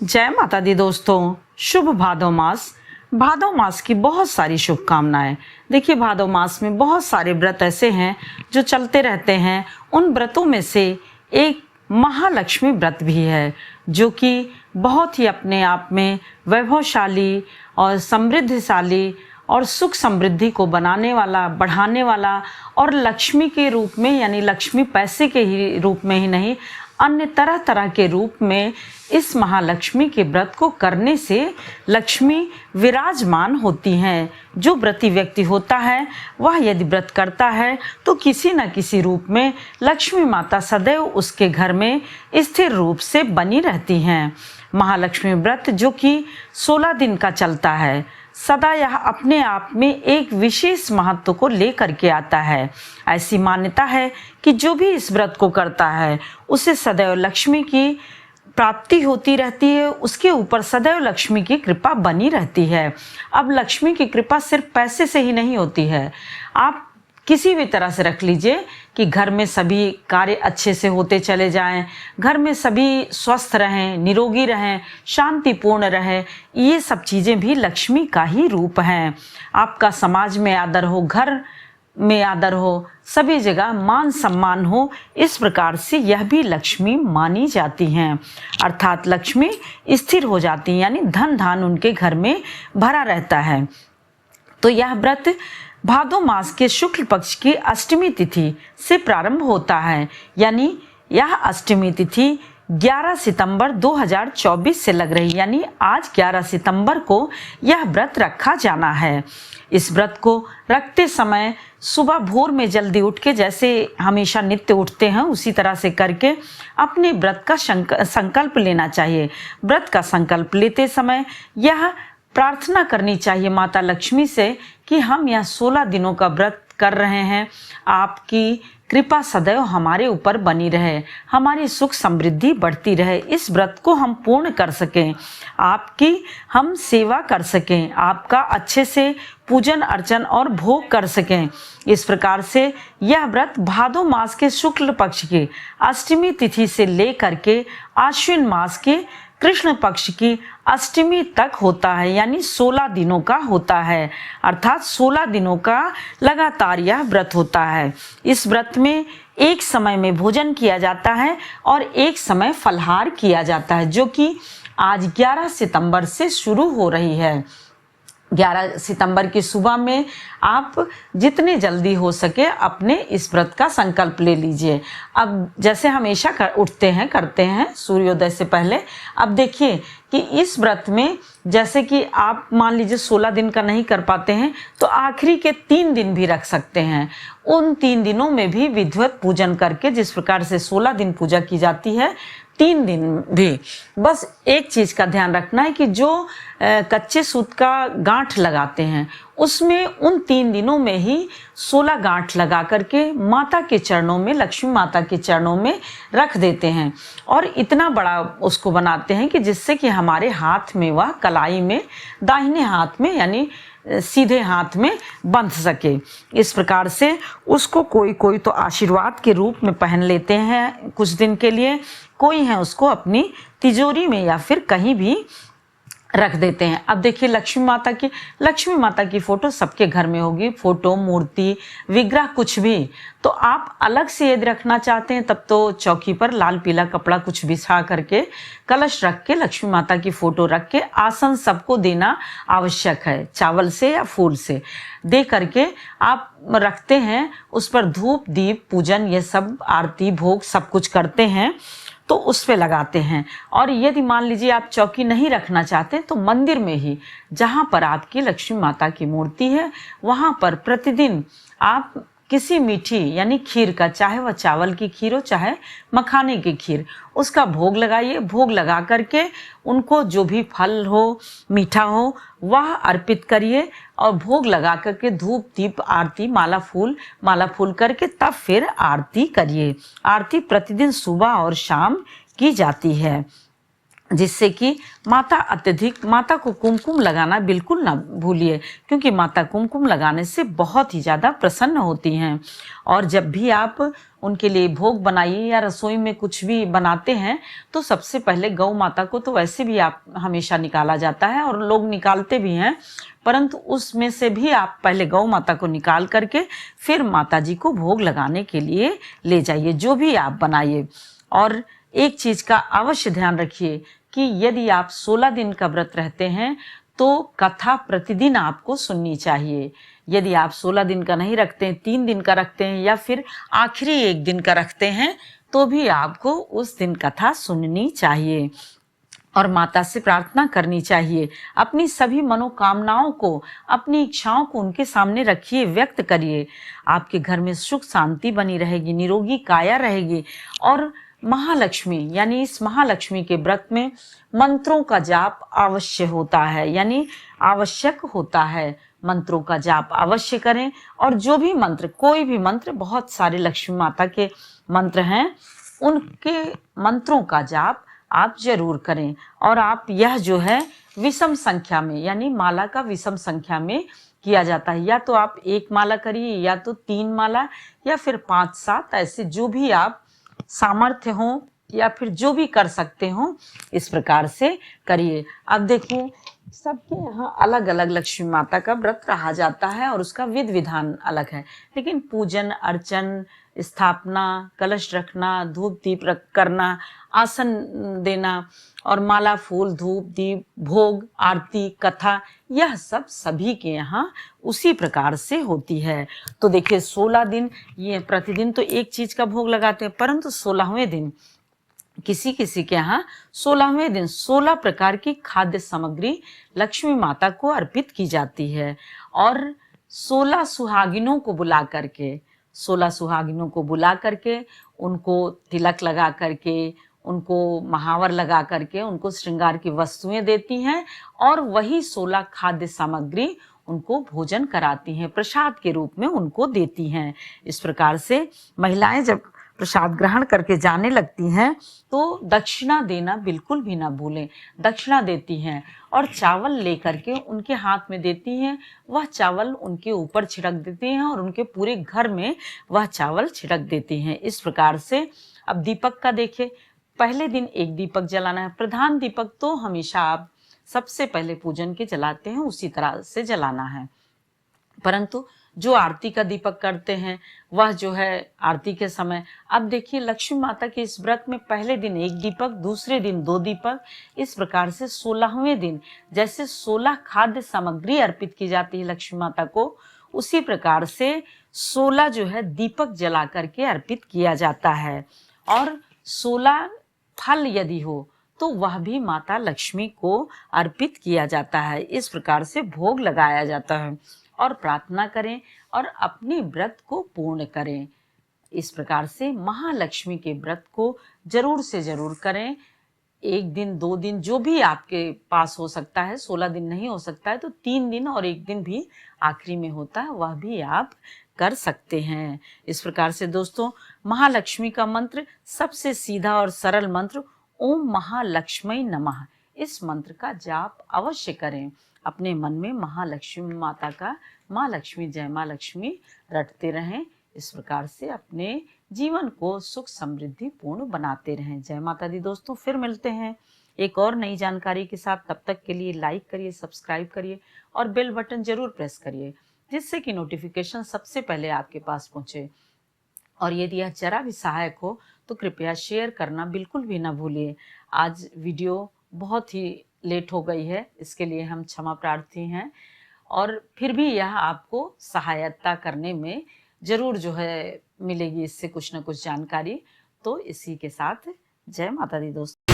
जय माता दी दोस्तों, शुभ भादव मास। भादव मास की बहुत सारी शुभकामनाएं। देखिए, भादव मास में बहुत सारे व्रत ऐसे हैं जो चलते रहते हैं। उन व्रतों में से एक महालक्ष्मी व्रत भी है, जो कि बहुत ही अपने आप में वैभवशाली और समृद्धशाली और सुख समृद्धि को बनाने वाला, बढ़ाने वाला, और लक्ष्मी के रूप में, यानी लक्ष्मी पैसे के ही रूप में ही नहीं, अन्य तरह तरह के रूप में इस महालक्ष्मी के व्रत को करने से लक्ष्मी विराजमान होती हैं। जो व्रती व्यक्ति होता है वह यदि व्रत करता है तो किसी न किसी रूप में लक्ष्मी माता सदैव उसके घर में स्थिर रूप से बनी रहती हैं। महालक्ष्मी व्रत जो कि 16 दिन का चलता है, सदा यह अपने आप में एक विशेष महत्व को लेकर के आता है। ऐसी मान्यता है कि जो भी इस व्रत को करता है उसे सदैव लक्ष्मी की प्राप्ति होती रहती है, उसके ऊपर सदैव लक्ष्मी की कृपा बनी रहती है। अब लक्ष्मी की कृपा सिर्फ पैसे से ही नहीं होती है। आप किसी भी तरह से रख लीजिए कि घर में सभी कार्य अच्छे से होते चले जाएं, घर में सभी स्वस्थ रहें, निरोगी रहें, शांतिपूर्ण रहें, ये सब चीज़ें भी लक्ष्मी का ही रूप हैं। आपका समाज में आदर हो, घर में आदर हो, सभी जगह मान सम्मान हो, इस प्रकार से यह भी लक्ष्मी मानी जाती हैं। अर्थात लक्ष्मी स्थिर हो जाती हैं, यानी धन धान उनके घर में भरा रहता है। तो यह व्रत भादो मास के शुक्ल पक्ष की अष्टमी तिथि से प्रारंभ होता है, यानी यह अष्टमी तिथि 11 सितंबर 2024 से लग रही, यानी आज 11 सितंबर को यह व्रत रखा जाना है। इस व्रत को रखते समय सुबह भोर में जल्दी उठ के, जैसे हमेशा नित्य उठते हैं उसी तरह से करके अपने व्रत का संकल्प लेना चाहिए। व्रत का संकल्प लेते समय यह प्रार्थना करनी चाहिए माता लक्ष्मी से कि हम यह 16 दिनों का व्रत कर रहे हैं, आपकी कृपा सदैव हमारे ऊपर बनी रहे, हमारी सुख समृद्धि बढ़ती रहे, इस व्रत को हम पूर्ण कर सकें, आपकी हम सेवा कर सकें, आपका अच्छे से पूजन अर्चन और भोग कर सकें। इस प्रकार से यह व्रत भादो मास के शुक्ल पक्ष की अष्टमी तिथि से लेकर के आश्विन मास के कृष्ण पक्ष की अष्टमी तक होता है, यानी 16 दिनों का होता है। अर्थात 16 दिनों का लगातार यह व्रत होता है। इस व्रत में एक समय में भोजन किया जाता है और एक समय फलाहार किया जाता है, जो कि आज 11 सितंबर से शुरू हो रही है। 11 सितंबर की सुबह में आप जितने जल्दी हो सके अपने इस व्रत का संकल्प ले लीजिए। अब जैसे हमेशा उठते हैं, करते हैं सूर्योदय से पहले, अब देखिए कि इस व्रत में जैसे कि आप मान लीजिए 16 दिन का नहीं कर पाते हैं तो आखिरी के 3 दिन भी रख सकते हैं। उन 3 दिनों में भी विधिवत पूजन करके, जिस प्रकार से 16 दिन पूजा की जाती है, 3 दिन भी बस एक चीज़ का ध्यान रखना है कि जो कच्चे सूत का गांठ लगाते हैं उसमें उन 3 दिनों में ही 16 गांठ लगा करके माता के चरणों में, लक्ष्मी माता के चरणों में रख देते हैं और इतना बड़ा उसको बनाते हैं कि जिससे कि हमारे हाथ में, वह कलाई में, दाहिने हाथ में, यानी सीधे हाथ में बंध सके। इस प्रकार से उसको कोई तो आशीर्वाद के रूप में पहन लेते हैं कुछ दिन के लिए, कोई है उसको अपनी तिजोरी में या फिर कहीं भी रख देते हैं। अब देखिए, लक्ष्मी माता की फोटो सबके घर में होगी, फोटो, मूर्ति, विग्रह, कुछ भी। तो आप अलग से यदि रखना चाहते हैं तब तो चौकी पर लाल पीला कपड़ा कुछ बिछा करके, कलश रख के, लक्ष्मी माता की फोटो रख के आसन सबको देना आवश्यक है। चावल से या फूल से दे करके आप रखते हैं, उस पर धूप दीप पूजन, ये सब आरती भोग सब कुछ करते हैं तो उस पे लगाते हैं। और यदि मान लीजिए आप चौकी नहीं रखना चाहते तो मंदिर में ही, जहाँ पर आपकी लक्ष्मी माता की मूर्ति है, वहाँ पर प्रतिदिन आप किसी मीठी, यानी खीर का, चाहे वह चावल की खीर हो चाहे मखाने की खीर, उसका भोग लगाइए। भोग लगा करके उनको जो भी फल हो, मीठा हो, वह अर्पित करिए और भोग लगा करके धूप दीप आरती माला फूल करके तब फिर आरती करिए। आरती प्रतिदिन सुबह और शाम की जाती है। जिससे कि माता को कुमकुम लगाना बिल्कुल ना भूलिए, क्योंकि माता कुमकुम लगाने से बहुत ही ज़्यादा प्रसन्न होती हैं। और जब भी आप उनके लिए भोग बनाइए या रसोई में कुछ भी बनाते हैं तो सबसे पहले गौ माता को तो वैसे भी आप हमेशा निकाला जाता है और लोग निकालते भी हैं, परंतु उसमें से भी आप पहले गौ माता को निकाल करके फिर माता जी को भोग लगाने के लिए ले जाइए, जो भी आप बनाइए। और एक चीज का अवश्य ध्यान रखिए कि यदि आप 16 दिन का व्रत रहते हैं तो कथा प्रतिदिन आपको सुननी चाहिए। यदि आप 16 दिन का नहीं रखते हैं, 3 दिन का रखते हैं या फिर आखिरी 1 दिन का रखते हैं, तो भी आपको उस दिन कथा सुननी चाहिए और माता से प्रार्थना करनी चाहिए। अपनी सभी मनोकामनाओं को, अपनी इच्छाओं को उनके सामने रखिए, व्यक्त करिए। आपके घर में सुख शांति बनी रहेगी, निरोगी काया रहेगी। और महालक्ष्मी यानी इस महालक्ष्मी के व्रत में मंत्रों का जाप अवश्य होता है, यानी आवश्यक होता है। मंत्रों का जाप अवश्य करें और जो भी मंत्र, कोई भी मंत्र, बहुत सारे लक्ष्मी माता के मंत्र हैं, उनके मंत्रों का जाप आप जरूर करें। और आप यह जो है विषम संख्या में, यानी माला का विषम संख्या में किया जाता है। या तो आप 1 माला करिए या तो 3 माला या फिर 5-7, ऐसे जो भी आप सामर्थ्य हो या फिर जो भी कर सकते हो, इस प्रकार से करिए। अब देखिए सबके यहाँ अलग अलग लक्ष्मी माता का व्रत रहा जाता है और उसका विधि विधान अलग है, लेकिन पूजन अर्चन, स्थापना, कलश रखना, धूप दीप करना, आसन देना और माला फूल धूप दीप भोग आरती कथा, यह सब सभी के यहाँ उसी प्रकार से होती है। तो देखिए 16 दिन, ये प्रतिदिन तो एक चीज का भोग लगाते हैं, परंतु 16वें दिन किसी किसी के यहाँ 16वें दिन 16 प्रकार की खाद्य सामग्री लक्ष्मी माता को अर्पित की जाती है। और 16 सुहागिनों को बुला करके 16 सुहागिनों को बुला करके उनको तिलक लगा करके, उनको महावर लगा करके, उनको श्रृंगार की वस्तुएं देती हैं और वही 16 खाद्य सामग्री उनको भोजन कराती हैं, प्रसाद के रूप में उनको देती हैं। इस प्रकार से महिलाएं जब प्रसाद ग्रहण करके जाने लगती हैं तो दक्षिणा देना बिल्कुल भी ना भूलें। दक्षिणा देती हैं और चावल लेकर के उनके हाथ में देती हैं, वह चावल उनके ऊपर छिड़क देती हैं और उनके पूरे घर में वह चावल छिड़क देती हैं। इस प्रकार से अब दीपक का देखें, पहले दिन एक दीपक जलाना है। प्रधान दीपक तो हमेशा आप सबसे पहले पूजन के जलाते हैं, उसी तरह से जलाना है। परंतु जो आरती का दीपक करते हैं वह जो है आरती के समय, अब देखिए लक्ष्मी माता के इस व्रत में पहले दिन 1 दीपक, दूसरे दिन 2 दीपक, इस प्रकार से 16वें दिन जैसे 16 खाद्य सामग्री अर्पित की जाती है लक्ष्मी माता को, उसी प्रकार से 16 जो है दीपक जला करके अर्पित किया जाता है। और 16 फल यदि हो तो वह भी माता लक्ष्मी को अर्पित किया जाता है। इस प्रकार से भोग लगाया जाता है और प्रार्थना करें और अपने व्रत को पूर्ण करें। इस प्रकार से महालक्ष्मी के व्रत को जरूर से जरूर करें। 1 दिन 2 दिन जो भी आपके पास हो सकता है, 16 दिन नहीं हो सकता है तो 3 दिन और 1 दिन भी आखिरी में होता है, वह भी आप कर सकते हैं। इस प्रकार से दोस्तों महालक्ष्मी का मंत्र सबसे सीधा और सरल मंत्र ओम महालक्ष्मी नमः, इस मंत्र का जाप अवश्य करें। अपने मन में महालक्ष्मी माता का माँ लक्ष्मी जय माँ लक्ष्मी रटते रहें। इस प्रकार से अपने जीवन को सुख समृद्धि पूर्ण बनाते रहें। जय माता दी दोस्तों, फिर मिलते हैं एक और नई जानकारी के साथ। तब तक के लिए लाइक करिए, सब्सक्राइब करिए और बेल बटन जरूर प्रेस करिए, जिससे कि नोटिफिकेशन सबसे पहले आपके पास पहुंचे। और यदि यह जरा भी सहायक हो तो कृपया शेयर करना बिल्कुल भी ना भूलिए। आज वीडियो बहुत ही लेट हो गई है, इसके लिए हम क्षमा प्रार्थी हैं, और फिर भी यह आपको सहायता करने में जरूर जो है मिलेगी, इससे कुछ ना कुछ जानकारी। तो इसी के साथ जय माता दी दोस्तों।